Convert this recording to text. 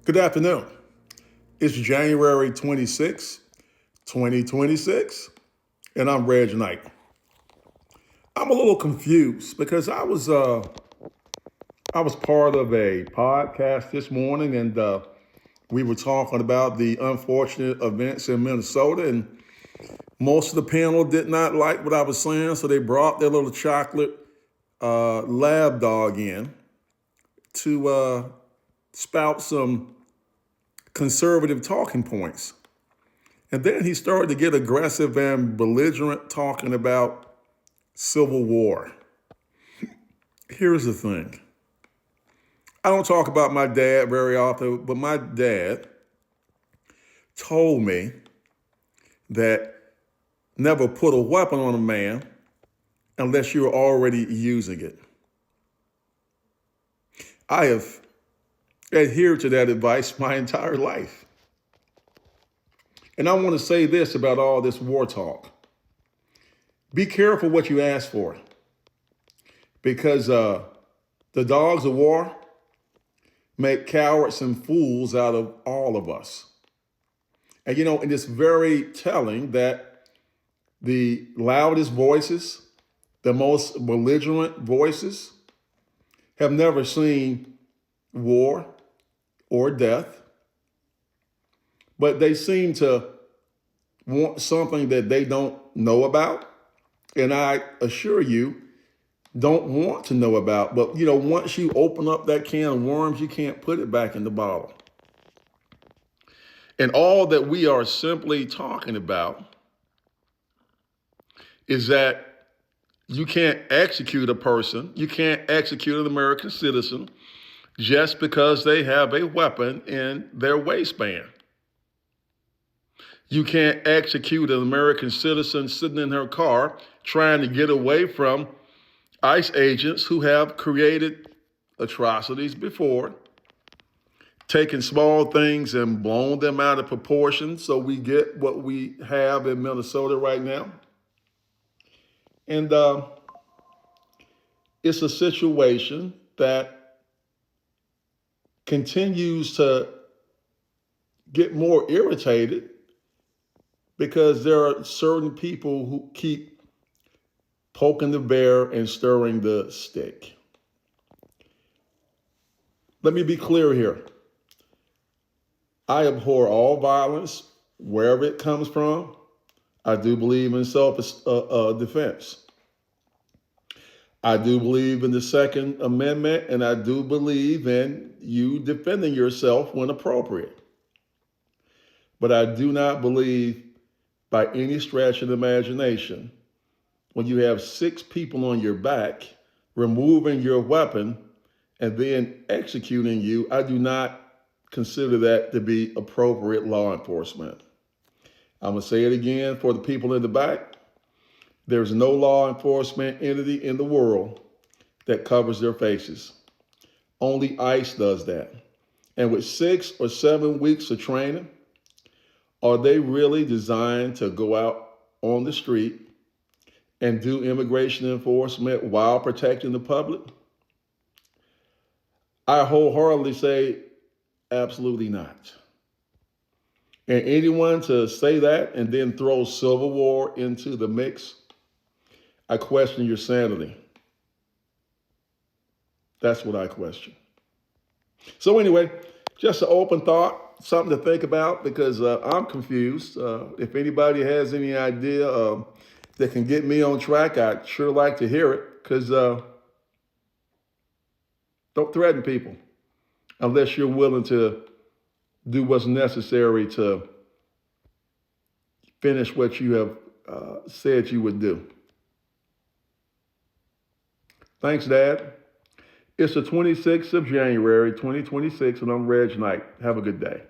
Good afternoon. It's January 26, 2026, and I'm Reg Knight. I'm a little confused because I was part of a podcast this morning, and we were talking about the unfortunate events in Minnesota, and most of the panel did not like what I was saying, so they brought their little chocolate lab dog in to spout some conservative talking points. And then he started to get aggressive and belligerent talking about civil war. Here's the thing. I don't talk about my dad very often, but my dad told me that never put a weapon on a man unless you're already using it. I have adhered to that advice my entire life. And I want to say this about all this war talk. Be careful what you ask for, because the dogs of war make cowards and fools out of all of us. And and it's very telling that the loudest voices, the most belligerent voices, have never seen war or death, but they seem to want something that they don't know about. And I assure you, don't want to know about. But, once you open up that can of worms, you can't put it back in the bottle. And all that we are simply talking about is that you can't execute a person, you can't execute an American citizen just because they have a weapon in their waistband. You can't execute an American citizen sitting in her car trying to get away from ICE agents who have created atrocities before, taken small things and blown them out of proportion so we get what we have in Minnesota right now. And it's a situation that continues to get more irritated because there are certain people who keep poking the bear and stirring the stick. Let me be clear here. I abhor all violence, wherever it comes from. I do believe in self-defense. I do believe in the Second Amendment, and I do believe in you defending yourself when appropriate. But I do not believe by any stretch of the imagination, when you have 6 people on your back, removing your weapon and then executing you, I do not consider that to be appropriate law enforcement. I'm going to say it again for the people in the back. There's no law enforcement entity in the world that covers their faces. Only ICE does that. And with 6 or 7 weeks of training, are they really designed to go out on the street and do immigration enforcement while protecting the public? I wholeheartedly say absolutely not. And anyone to say that and then throw civil war into the mix, I question your sanity. That's what I question. So anyway, just an open thought, something to think about, because I'm confused. If anybody has any idea that can get me on track, I'd sure like to hear it, because don't threaten people unless you're willing to do what's necessary to finish what you have said you would do. Thanks, Dad. It's the 26th of January, 2026, and I'm Reg Knight. Have a good day.